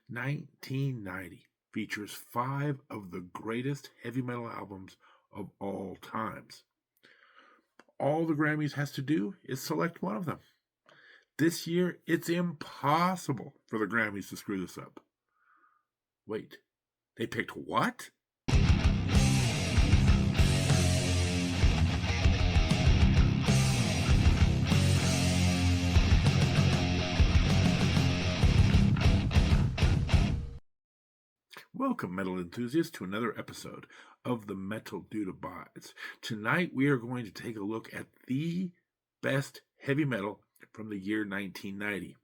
1990 features five of the greatest heavy metal albums of all times. All the Grammys has to do is select one of them. This year, it's impossible for the Grammys to screw this up. Wait, they picked what? Welcome, metal enthusiasts, to another episode of the Metal Dude Abides. Tonight, we are going to take a look at the best heavy metal from the year 1990.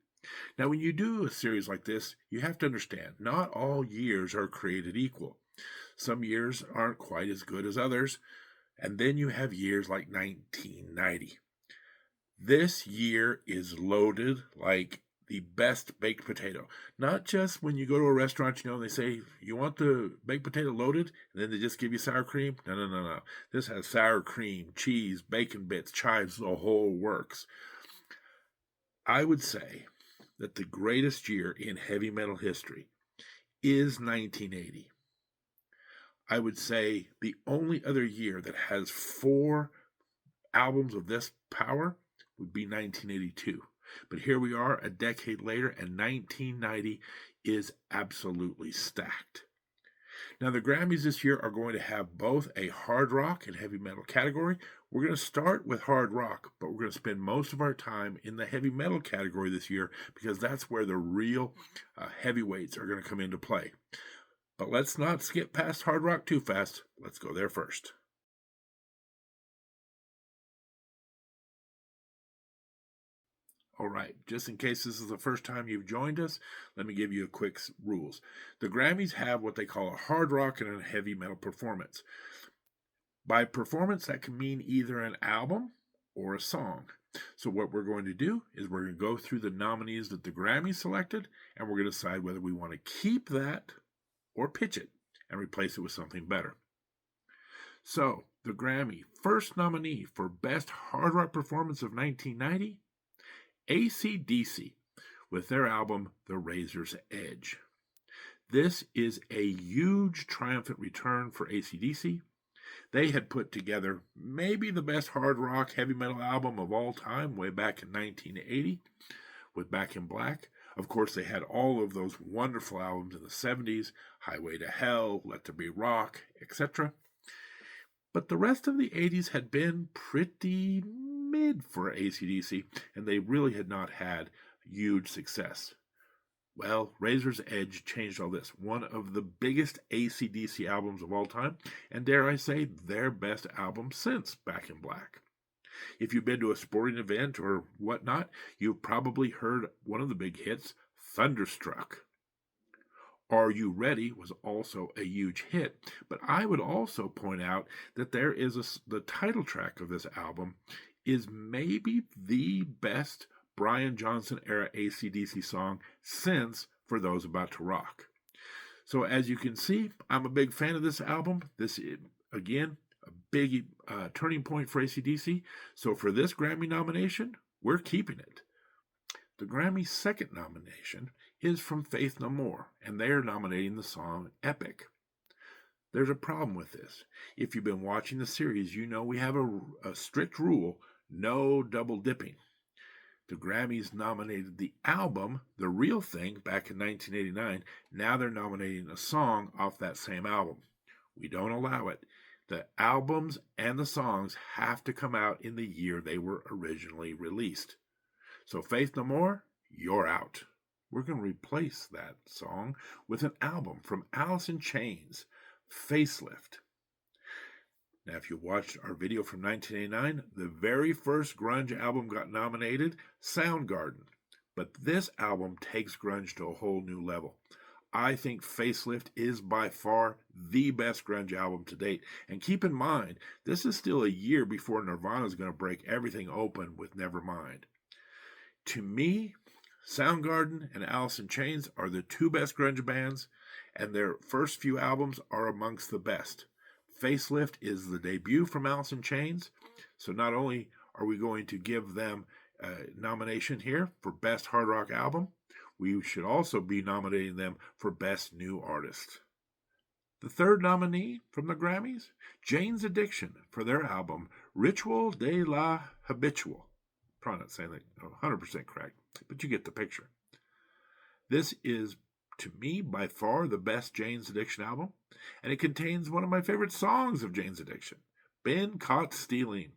Now, when you do a series like this, you have to understand not all years are created equal. Some years aren't quite as good as others, and then you have years like 1990. This year is loaded like the best baked potato. Not just when you go to a restaurant, and they say, you want the baked potato loaded? And then they just give you sour cream? No. This has sour cream, cheese, bacon bits, chives, the whole works. I would say that the greatest year in heavy metal history is 1980. I would say the only other year that has four albums of this power would be 1982. But here we are a decade later, and 1990 is absolutely stacked. Now, the Grammys this year are going to have both a hard rock and heavy metal category. We're going to start with hard rock, but we're going to spend most of our time in the heavy metal category this year because that's where the real heavyweights are going to come into play. But let's not skip past hard rock too fast. Let's go there first. All right, just in case this is the first time you've joined us, let me give you a quick rules. The Grammys have what they call a hard rock and a heavy metal performance. By performance, that can mean either an album or a song. So what we're going to do is we're going to go through the nominees that the Grammys selected, and we're going to decide whether we want to keep that or pitch it and replace it with something better. So, the Grammy first nominee for Best Hard Rock Performance of 1990, AC/DC, with their album The Razor's Edge. This is a huge triumphant return for AC/DC. They had put together maybe the best hard rock heavy metal album of all time way back in 1980 with Back in Black. Of course, they had all of those wonderful albums in the 70s, Highway to Hell, Let There Be Rock, etc. But the rest of the 80s had been pretty mid for AC/DC, and they really had not had huge success. Well, Razor's Edge changed all this. One of the biggest AC/DC albums of all time, and dare I say, their best album since Back in Black. If you've been to a sporting event or whatnot, you've probably heard one of the big hits, Thunderstruck. Are You Ready was also a huge hit, but I would also point out that there is the title track of this album is maybe the best Brian Johnson era AC/DC song since For Those About to Rock. So as you can see, I'm a big fan of this album. This is, again, a big turning point for AC/DC. So for this Grammy nomination, we're keeping it. The Grammy's second nomination is from Faith No More, and they are nominating the song Epic. There's a problem with this. If you've been watching the series, you know we have a strict rule, no double dipping. The Grammys nominated the album, The Real Thing, back in 1989. Now they're nominating a song off that same album. We don't allow it. The albums and the songs have to come out in the year they were originally released. So Faith No More, you're out. We're going to replace that song with an album from Alice in Chains, Facelift. Now, if you watched our video from 1989, the very first grunge album got nominated, Soundgarden. But this album takes grunge to a whole new level. I think Facelift is by far the best grunge album to date. And keep in mind, this is still a year before Nirvana is going to break everything open with Nevermind. To me, Soundgarden and Alice in Chains are the two best grunge bands, and their first few albums are amongst the best. Facelift is the debut from Alice in Chains, so not only are we going to give them a nomination here for Best Hard Rock Album, we should also be nominating them for Best New Artist. The third nominee from the Grammys, Jane's Addiction, for their album Ritual de la Habitual. Probably not saying that 100% correct, but you get the picture. This is, to me, by far the best Jane's Addiction album, and it contains one of my favorite songs of Jane's Addiction, Been Caught Stealing.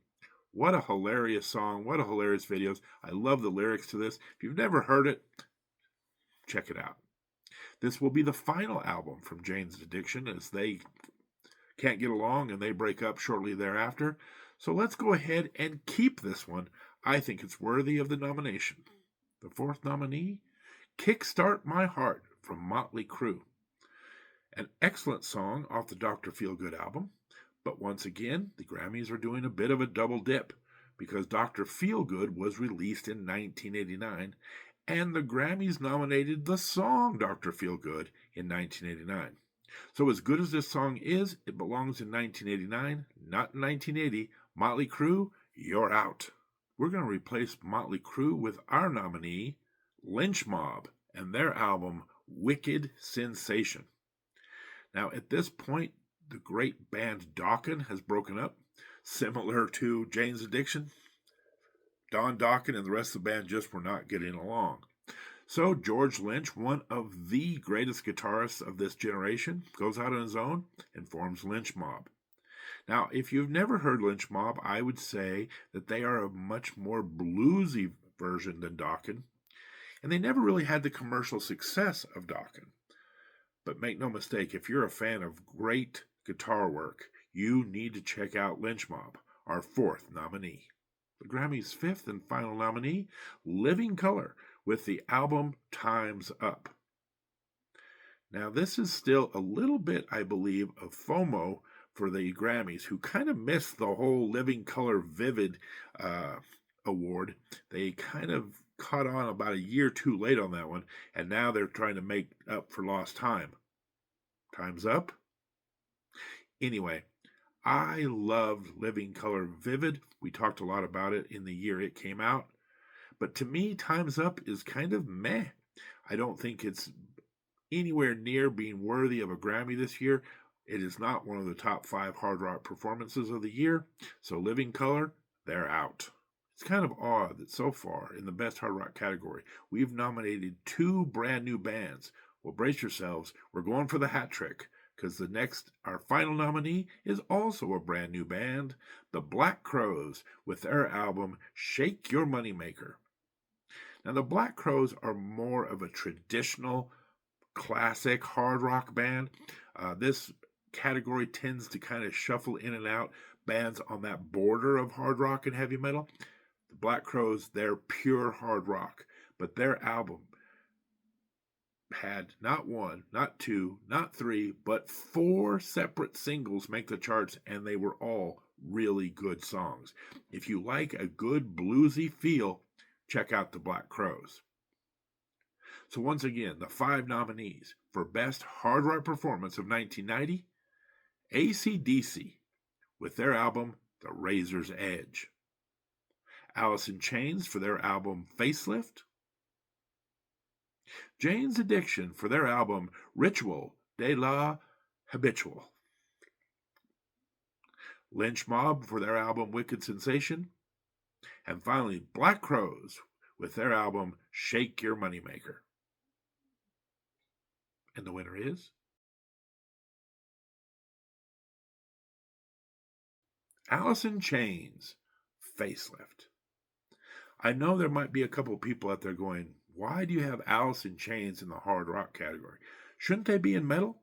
What a hilarious song, what a hilarious videos. I love the lyrics to this. If you've never heard it, check it out. This will be the final album from Jane's Addiction, as they can't get along and they break up shortly thereafter. So let's go ahead and keep this one. I think it's worthy of the nomination. The fourth nominee, Kickstart My Heart from Motley Crue. An excellent song off the Dr. Feelgood album, but once again, the Grammys are doing a bit of a double dip because Dr. Feelgood was released in 1989, and the Grammys nominated the song Dr. Feelgood in 1989. So as good as this song is, it belongs in 1989, not in 1980. Motley Crue, you're out. We're going to replace Motley Crue with our nominee, Lynch Mob, and their album Wicked Sensation. Now, at this point, the great band Dokken has broken up, similar to Jane's Addiction. Don Dokken and the rest of the band just were not getting along. So George Lynch, one of the greatest guitarists of this generation, goes out on his own and forms Lynch Mob. Now, if you've never heard Lynch Mob, I would say that they are a much more bluesy version than Dokken, and they never really had the commercial success of Dokken. But make no mistake, if you're a fan of great guitar work, you need to check out Lynch Mob, our fourth nominee. The Grammys' fifth and final nominee, Living Colour, with the album Time's Up. Now, this is still a little bit, I believe, of FOMO for the Grammys, who kind of missed the whole Living Colour Vivid award. They kind of caught on about a year too late on that one, and now they're trying to make up for lost time. Time's up? Anyway, I loved Living Colour Vivid. We talked a lot about it in the year it came out. But to me, Time's Up is kind of meh. I don't think it's anywhere near being worthy of a Grammy this year. It is not one of the top 5 hard rock performances of the year. So Living Colour, they're out. It's kind of odd that so far in the Best Hard Rock category, we've nominated 2 brand new bands. Well, brace yourselves. We're going for the hat trick, because our final nominee is also a brand new band, the Black Crowes, with their album Shake Your Moneymaker. Now, the Black Crowes are more of a traditional, classic hard rock band. This category tends to kind of shuffle in and out bands on that border of hard rock and heavy metal. The Black Crowes, they're pure hard rock, but their album had not 1, not 2, not 3, but 4 separate singles make the charts, and they were all really good songs. If you like a good bluesy feel, check out the Black Crowes. So once again, the 5 nominees for Best Hard Rock Performance of 1990, AC/DC with their album The Razor's Edge, Alice in Chains for their album Facelift, Jane's Addiction for their album Ritual de la Habitual, Lynch Mob for their album Wicked Sensation, and finally Black Crowes with their album Shake Your Moneymaker. And the winner is Alice in Chains, Facelift. I know there might be a couple people out there going, why do you have Alice in Chains in the hard rock category? Shouldn't they be in metal?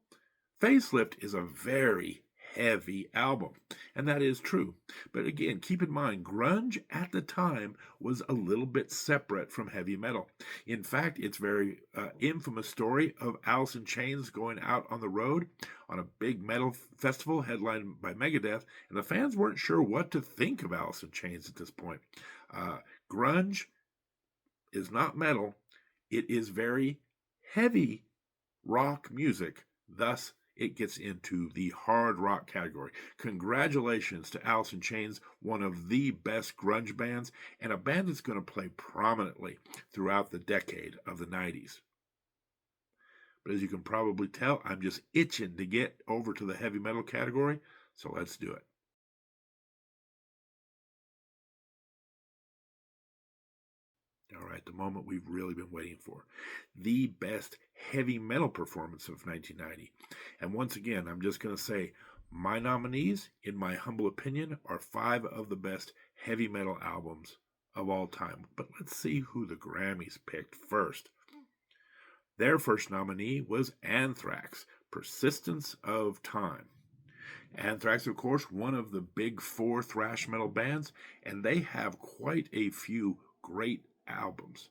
Facelift is a very heavy album, and that is true. But again, keep in mind, grunge at the time was a little bit separate from heavy metal. In fact, it's very infamous story of Alice in Chains going out on the road on a big metal festival headlined by Megadeth, and the fans weren't sure what to think of Alice in Chains at this point. Grunge is not metal. It is very heavy rock music, thus it gets into the hard rock category. Congratulations to Alice in Chains, one of the best grunge bands, and a band that's going to play prominently throughout the decade of the 90s. But as you can probably tell, I'm just itching to get over to the heavy metal category, so let's do it. All right, the moment we've really been waiting for. The best heavy metal performance of 1990. And once again, I'm just going to say my nominees, in my humble opinion, are 5 of the best heavy metal albums of all time. But let's see who the Grammys picked first. Their first nominee was Anthrax, Persistence of Time. Anthrax, of course, one of the big 4 thrash metal bands, and they have quite a few great albums.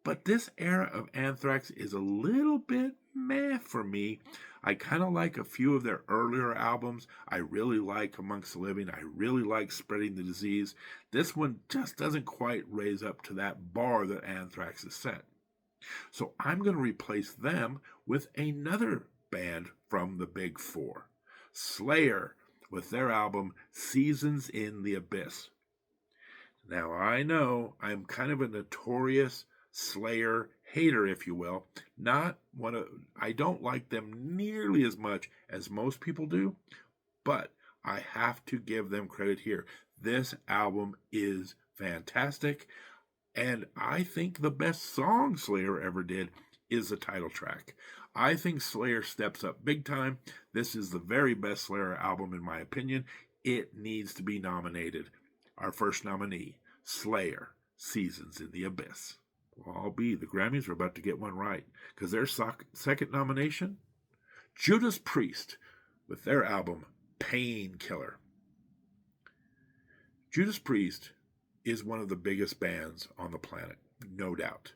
But this era of Anthrax is a little bit meh for me. I kind of like a few of their earlier albums. I really like Amongst the Living. I really like Spreading the Disease. This one just doesn't quite raise up to that bar that Anthrax has set. So I'm going to replace them with another band from the Big 4, Slayer, with their album Seasons in the Abyss. Now, I know I'm kind of a notorious Slayer hater, if you will. I don't like them nearly as much as most people do, but I have to give them credit here. This album is fantastic, and I think the best song Slayer ever did is the title track. I think Slayer steps up big time. This is the very best Slayer album in my opinion. It needs to be nominated. Our first nominee, Slayer, Seasons in the Abyss. Well, I'll be. The Grammys are about to get one right, because their second nomination, Judas Priest, with their album Painkiller. Judas Priest is one of the biggest bands on the planet, no doubt.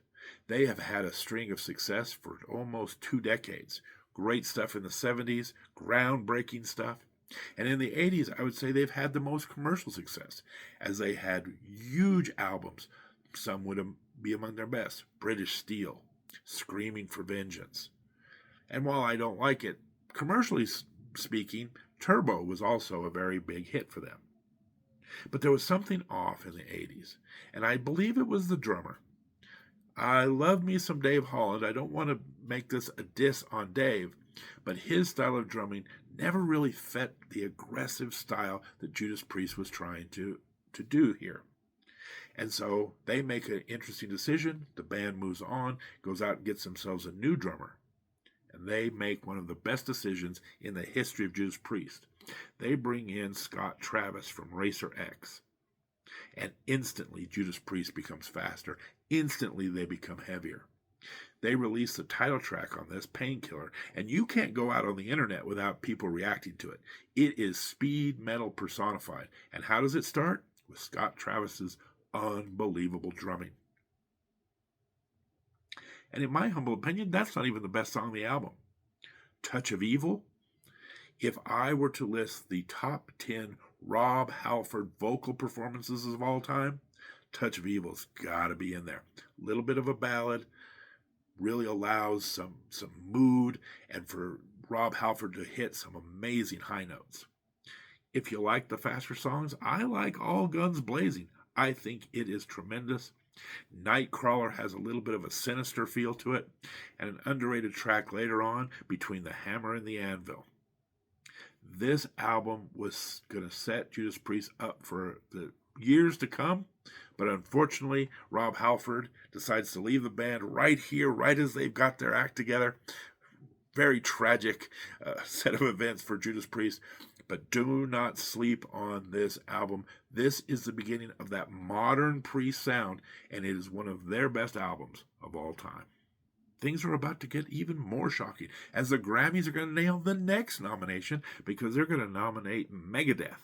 They have had a string of success for almost 2 decades. Great stuff in the 70s, groundbreaking stuff. And in the 80s, I would say they've had the most commercial success, as they had huge albums. Some would be among their best: British Steel, Screaming for Vengeance. And while I don't like it, commercially speaking, Turbo was also a very big hit for them. But there was something off in the 80s, and I believe it was the drummer. I love me some Dave Holland. I don't want to make this a diss on Dave, but his style of drumming never really fit the aggressive style that Judas Priest was trying to do here. And so they make an interesting decision. The band moves on, goes out and gets themselves a new drummer. And they make one of the best decisions in the history of Judas Priest. They bring in Scott Travis from Racer X. And instantly Judas Priest becomes faster. Instantly they become heavier. They release the title track on this, Painkiller, and you can't go out on the internet without people reacting to it. It is speed metal personified. And how does it start? With Scott Travis's unbelievable drumming. And in my humble opinion, that's not even the best song on the album. Touch of Evil. If I were to list the top 10 Rob Halford vocal performances of all time, Touch of Evil's got to be in there. A little bit of a ballad, really allows some mood, and for Rob Halford to hit some amazing high notes. If you like the faster songs, I like All Guns Blazing. I think it is tremendous. Nightcrawler has a little bit of a sinister feel to it, and an underrated track later on, Between the Hammer and the Anvil. This album was going to set Judas Priest up for the years to come, but unfortunately, Rob Halford decides to leave the band right here, right as they've got their act together. Very tragic set of events for Judas Priest, but do not sleep on this album. This is the beginning of that modern Priest sound, and it is one of their best albums of all time. Things are about to get even more shocking, as the Grammys are going to nail the next nomination, because they're going to nominate Megadeth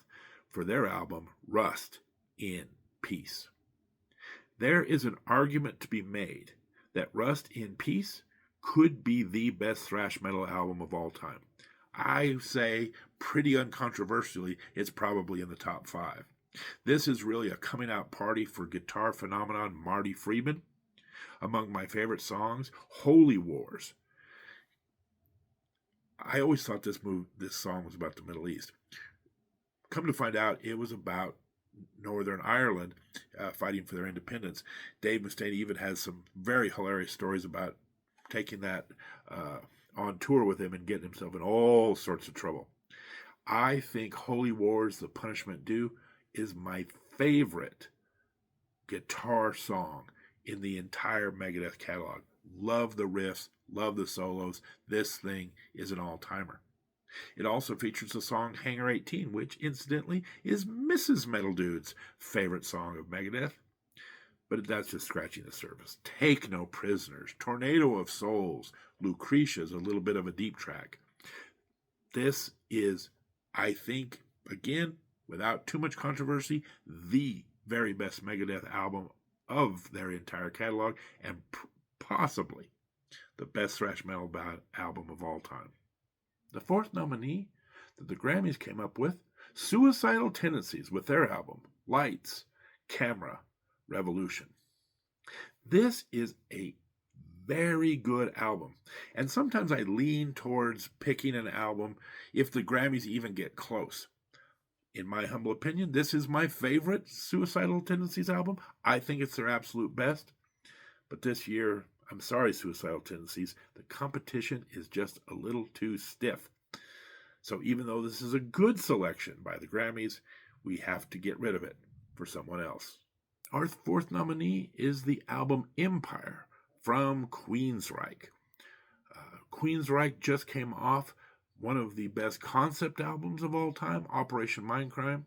for their album Rust in Peace. There is an argument to be made that Rust in Peace could be the best thrash metal album of all time. I say, pretty uncontroversially, it's probably in the top 5. This is really a coming out party for guitar phenomenon Marty Friedman. Among my favorite songs, Holy Wars. I always thought this song was about the Middle East. Come to find out, it was about Northern Ireland fighting for their independence. Dave Mustaine even has some very hilarious stories about taking that on tour with him and getting himself in all sorts of trouble. I think Holy Wars, The Punishment Due is my favorite guitar song in the entire Megadeth catalog. Love the riffs, love the solos. This thing is an all-timer. It also features the song Hangar 18, which incidentally is Mrs. Metal Dude's favorite song of Megadeth. But that's just scratching the surface. Take No Prisoners, Tornado of Souls, Lucretia's a little bit of a deep track. This is, I think, again, without too much controversy, the very best Megadeth album of their entire catalog, and possibly the best thrash metal album of all time. The fourth nominee that the Grammys came up with, Suicidal Tendencies, with their album, Lights, Camera, Revolution. This is a very good album, and sometimes I lean towards picking an album if the Grammys even get close. In my humble opinion, this is my favorite Suicidal Tendencies album. I think it's their absolute best. But this year, I'm sorry, Suicidal Tendencies, the competition is just a little too stiff. So even though this is a good selection by the Grammys, we have to get rid of it for someone else. Our fourth nominee is the album Empire from Queensryche. Queensryche just came off one of the best concept albums of all time, Operation Mindcrime,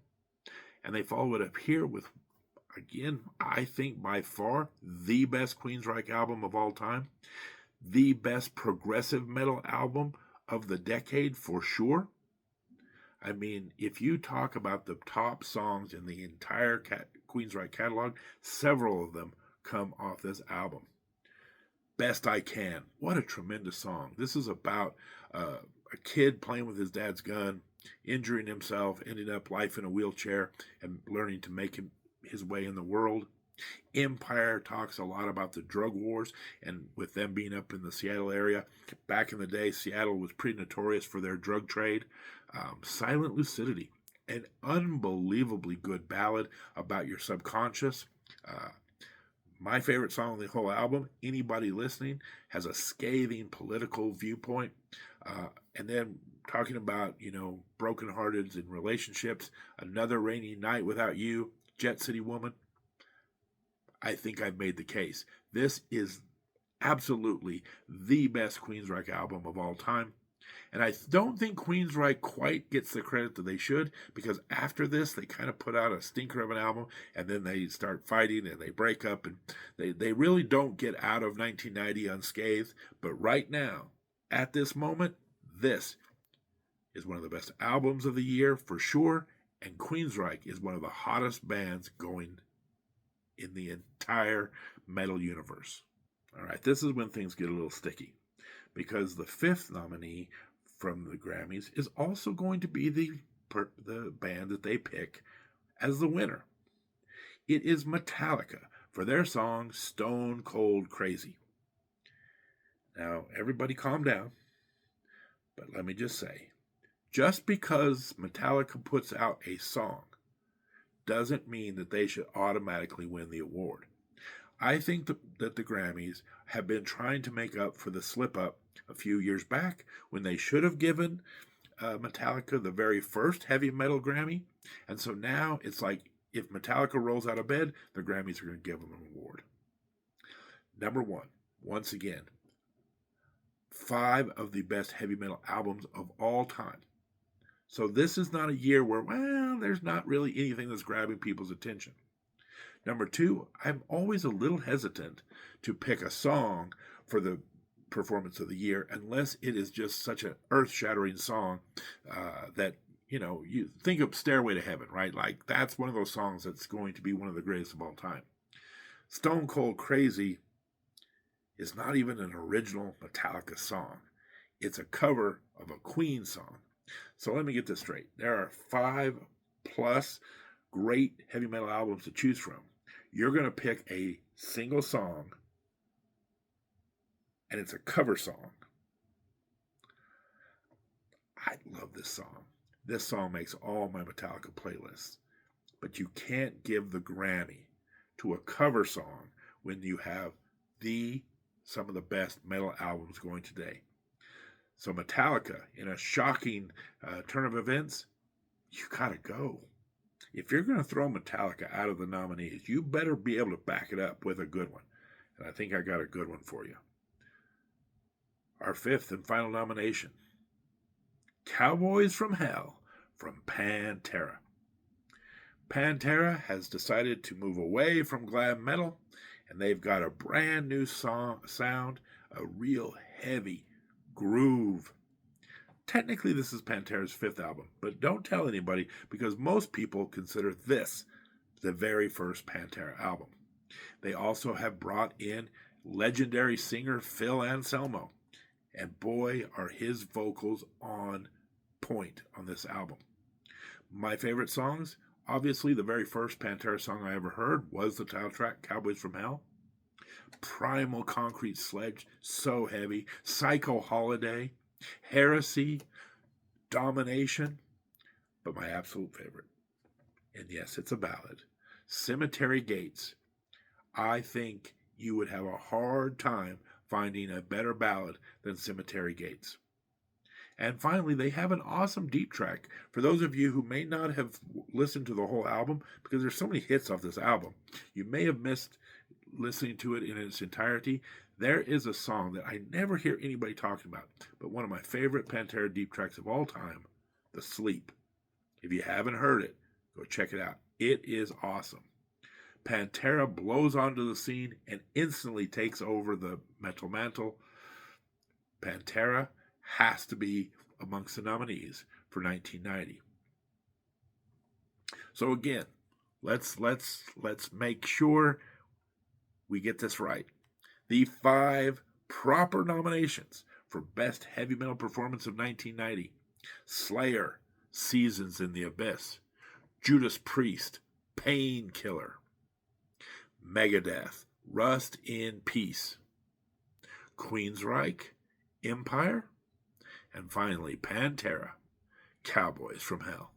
and they followed it up here with, again, I think by far the best Queensryche album of all time, the best progressive metal album of the decade for sure. I mean, if you talk about the top songs in the entire Queensryche catalog, several of them come off this album. Best I Can. What a tremendous song. This is about a kid playing with his dad's gun, injuring himself, ending up life in a wheelchair, and learning to make his way in the world. Empire talks a lot about the drug wars, and with them being up in the Seattle area. Back in the day, Seattle was pretty notorious for their drug trade. Silent Lucidity, an unbelievably good ballad about your subconscious. My favorite song on the whole album, Anybody Listening, has a scathing political viewpoint. And then talking about, brokenhearteds in relationships, Another Rainy Night Without You, Jet City Woman. I think I've made the case. This is absolutely the best Queensryche album of all time. And I don't think Queensryche quite gets the credit that they should, because after this, they kind of put out a stinker of an album, and then they start fighting, and they break up, and they really don't get out of 1990 unscathed. But right now, at this moment, this is one of the best albums of the year for sure, and Queensryche is one of the hottest bands going in the entire metal universe. All right, this is when things get a little sticky, because the fifth nominee from the Grammys is also going to be the band that they pick as the winner. It is Metallica for their song Stone Cold Crazy. Now, everybody calm down, but let me just say, just because Metallica puts out a song doesn't mean that they should automatically win the award. I think that the Grammys have been trying to make up for the slip-up a few years back when they should have given Metallica the very first heavy metal Grammy. And so now it's like if Metallica rolls out of bed, the Grammys are going to give them an award. Number one, once again, 5 of the best heavy metal albums of all time. So this is not a year where, there's not really anything that's grabbing people's attention. Number 2, I'm always a little hesitant to pick a song for the performance of the year unless it is just such an earth-shattering song that, you think of Stairway to Heaven, right? Like, that's one of those songs that's going to be one of the greatest of all time. Stone Cold Crazy is not even an original Metallica song. It's a cover of a Queen song. So let me get this straight. There are 5+ great heavy metal albums to choose from. You're going to pick a single song, and it's a cover song. I love this song. This song makes all my Metallica playlists. But you can't give the Grammy to a cover song when you have the some of the best metal albums going today. So Metallica, in a shocking turn of events, you gotta go. If you're going to throw Metallica out of the nominees, you better be able to back it up with a good one. And I think I got a good one for you. Our fifth and final nomination, Cowboys from Hell from Pantera. Pantera has decided to move away from glam metal, and they've got a brand new sound, a real heavy groove. Technically, this is Pantera's fifth album, but don't tell anybody because most people consider this the very first Pantera album. They also have brought in legendary singer Phil Anselmo, and boy, are his vocals on point on this album. My favorite songs, obviously, the very first Pantera song I ever heard was the title track, Cowboys from Hell. Primal Concrete Sledge, so heavy. Psycho Holiday, Heresy, Domination, but my absolute favorite, and yes, it's a ballad, Cemetery Gates. I think you would have a hard time finding a better ballad than Cemetery Gates. And finally, they have an awesome deep track. For those of you who may not have listened to the whole album, because there's so many hits off this album, you may have missed listening to it in its entirety. There is a song that I never hear anybody talking about, but one of my favorite Pantera deep tracks of all time, The Sleep. If you haven't heard it, go check it out. It is awesome. Pantera blows onto the scene and instantly takes over the metal mantle. Pantera has to be amongst the nominees for 1990. So again, let's make sure we get this right. The 5 proper nominations for Best Heavy Metal Performance of 1990. Slayer, Seasons in the Abyss. Judas Priest, Painkiller. Megadeth, Rust in Peace. Queensryche, Empire. And finally, Pantera, Cowboys from Hell.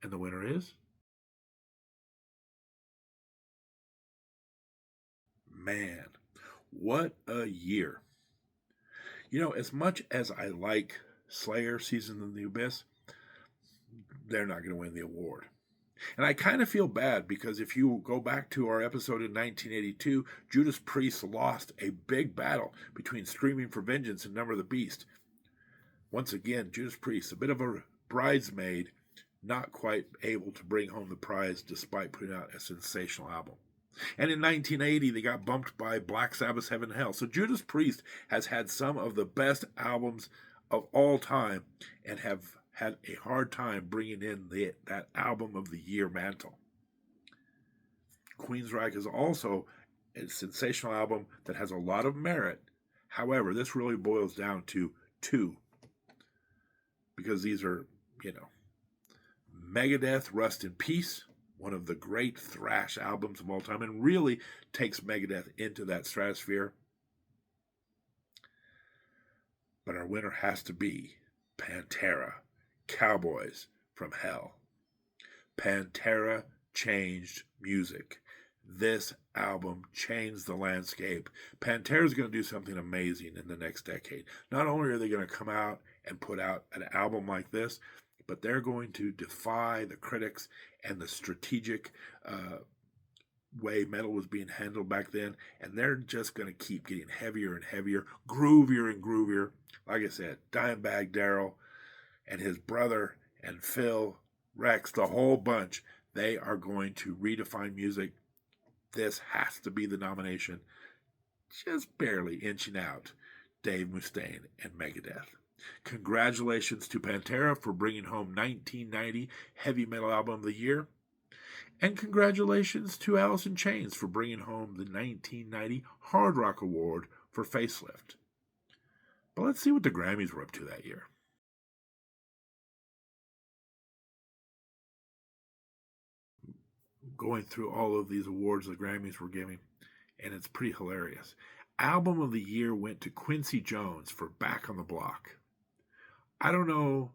And the winner is? Man, what a year. You know, as much as I like Slayer, Season in the Abyss, they're not going to win the award. And I kind of feel bad because if you go back to our episode in 1982, Judas Priest lost a big battle between Screaming for Vengeance and Number of the Beast. Once again, Judas Priest, a bit of a bridesmaid, not quite able to bring home the prize despite putting out a sensational album. And in 1980, they got bumped by Black Sabbath's Heaven and Hell. So Judas Priest has had some of the best albums of all time and have had a hard time bringing in that album of the year mantle. Queensryche is also a sensational album that has a lot of merit. However, this really boils down to 2. Because these are, Megadeth, Rust in Peace, one of the great thrash albums of all time, and really takes Megadeth into that stratosphere. But our winner has to be Pantera, Cowboys from Hell. Pantera changed music. This album changed the landscape. Pantera is going to do something amazing in the next decade. Not only are they going to come out and put out an album like this, but they're going to defy the critics and the strategic way metal was being handled back then, and they're just going to keep getting heavier and heavier, groovier and groovier. Like I said, Dimebag Darrell and his brother and Phil, Rex, the whole bunch, they are going to redefine music. This has to be the nomination, just barely inching out Dave Mustaine and Megadeth. Congratulations to Pantera for bringing home 1990 Heavy Metal Album of the Year. And congratulations to Alice in Chains for bringing home the 1990 Hard Rock Award for Facelift. But let's see what the Grammys were up to that year. Going through all of these awards the Grammys were giving, and it's pretty hilarious. Album of the Year went to Quincy Jones for Back on the Block. I don't know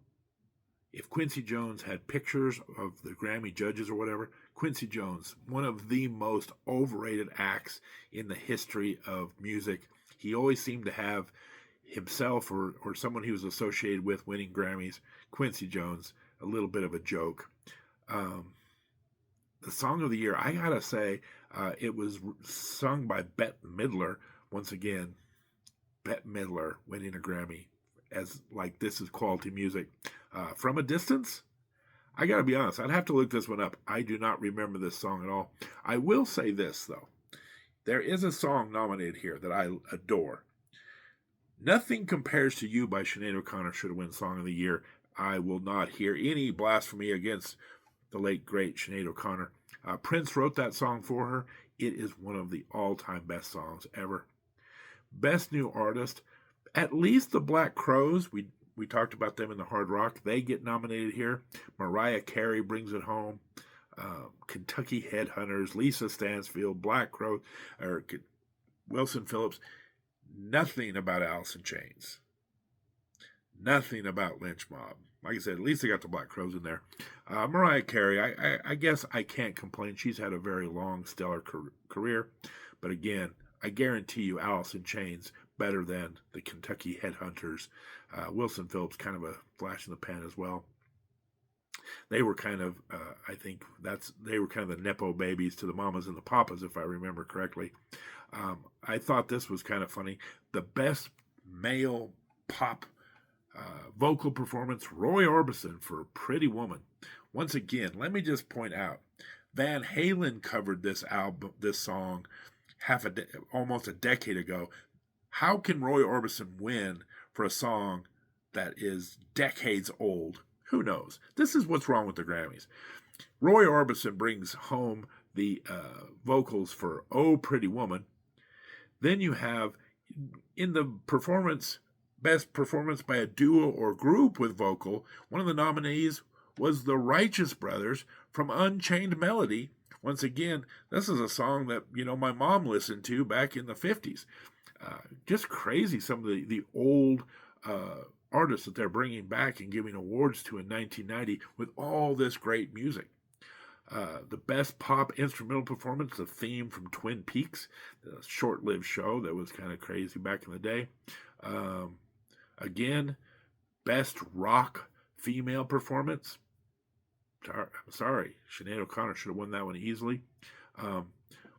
if Quincy Jones had pictures of the Grammy judges or whatever, Quincy Jones, one of the most overrated acts in the history of music. He always seemed to have himself or someone he was associated with winning Grammys. Quincy Jones, a little bit of a joke. Um, the song of the year, I gotta say, it was sung by Bette Midler. Once again, Bette Midler winning a Grammy as like this is quality music. From a Distance, I gotta be honest, I'd have to look this one up. I do not remember this song at all. I will say this though. There is a song nominated here that I adore. Nothing Compares to You by Sinead O'Connor should have won Song of the Year. I will not hear any blasphemy against the late, great Sinead O'Connor. Prince wrote that song for her. It is one of the all-time best songs ever. Best New Artist, at least the Black Crowes. We talked about them in the hard rock. They get nominated here. Mariah Carey brings it home. Kentucky Headhunters, Lisa Stansfield, Black Crowes, or Wilson Phillips. Nothing about Alice in Chains. Nothing about Lynch Mob. Like I said, at least they got the Black Crowes in there. Mariah Carey, I guess I can't complain. She's had a very long, stellar career. But again, I guarantee you Alice in Chains better than the Kentucky Headhunters. Wilson Phillips, kind of a flash in the pan as well. They were kind of, I think they were kind of the Nepo babies to the Mamas and the Papas, if I remember correctly. I thought this was kind of funny. The best male pop vocal performance, Roy Orbison for Pretty Woman. Once again, let me just point out, Van Halen covered this song almost a decade ago. How can Roy Orbison win for a song that is decades old? Who knows? This is what's wrong with the Grammys. Roy Orbison brings home the vocals for Oh Pretty Woman. Then you have, in the performance, best performance by a duo or group with vocal, one of the nominees was the Righteous Brothers from Unchained Melody. Once again, this is a song that, my mom listened to back in the 50s. Just crazy, some of the old artists that they're bringing back and giving awards to in 1990 with all this great music. The best pop instrumental performance, the theme from Twin Peaks, the short-lived show that was kind of crazy back in the day. Again, best rock female performance. I'm sorry, Sinead O'Connor should have won that one easily.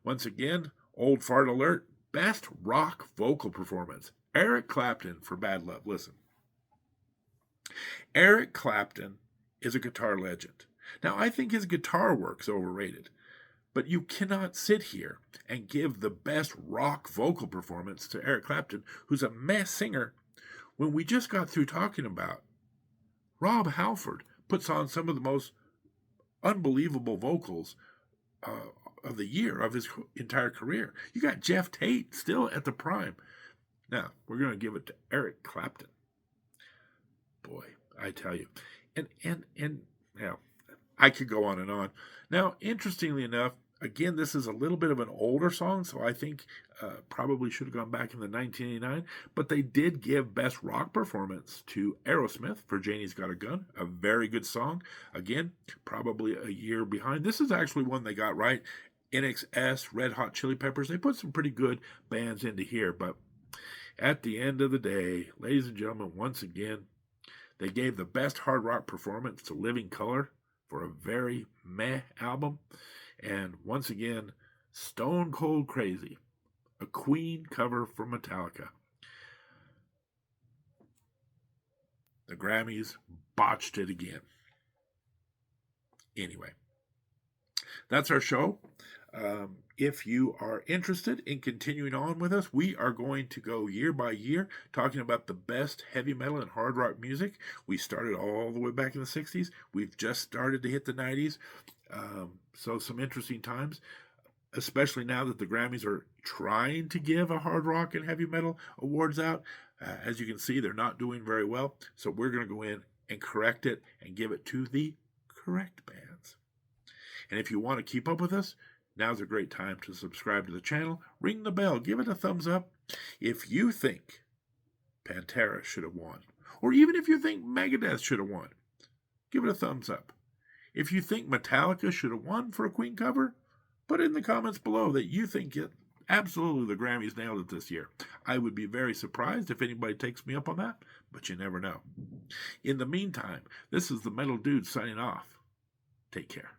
Once again, old fart alert, best rock vocal performance. Eric Clapton for Bad Love. Listen, Eric Clapton is a guitar legend. Now, I think his guitar work's overrated, but you cannot sit here and give the best rock vocal performance to Eric Clapton, who's a mess singer, when we just got through talking about Rob Halford puts on some of the most unbelievable vocals of the year, of his entire career. You got Jeff Tate still at the prime. Now, we're going to give it to Eric Clapton. Boy, I tell you. And yeah, I could go on and on. Now, interestingly enough, again, this is a little bit of an older song, so I think probably should have gone back in the 1989. But they did give Best Rock Performance to Aerosmith for Janie's Got a Gun, a very good song. Again, probably a year behind. This is actually one they got right. NXS, Red Hot Chili Peppers, they put some pretty good bands into here. But at the end of the day, ladies and gentlemen, once again, they gave the Best Hard Rock Performance to Living Colour for a very meh album. And once again, Stone Cold Crazy, a Queen cover from Metallica. The Grammys botched it again. Anyway, that's our show. If you are interested in continuing on with us, we are going to go year by year talking about the best heavy metal and hard rock music. We started all the way back in the 60s. We've just started to hit the 90s. So some interesting times, especially now that the Grammys are trying to give a hard rock and heavy metal awards out. As you can see, they're not doing very well. So we're going to go in and correct it and give it to the correct bands. And if you want to keep up with us, now's a great time to subscribe to the channel, ring the bell, give it a thumbs up. If you think Pantera should have won, or even if you think Megadeth should have won, give it a thumbs up. If you think Metallica should have won for a Queen cover, put it in the comments below that you think it. Absolutely, the Grammys nailed it this year. I would be very surprised if anybody takes me up on that, but you never know. In the meantime, this is the Metal Dude signing off. Take care.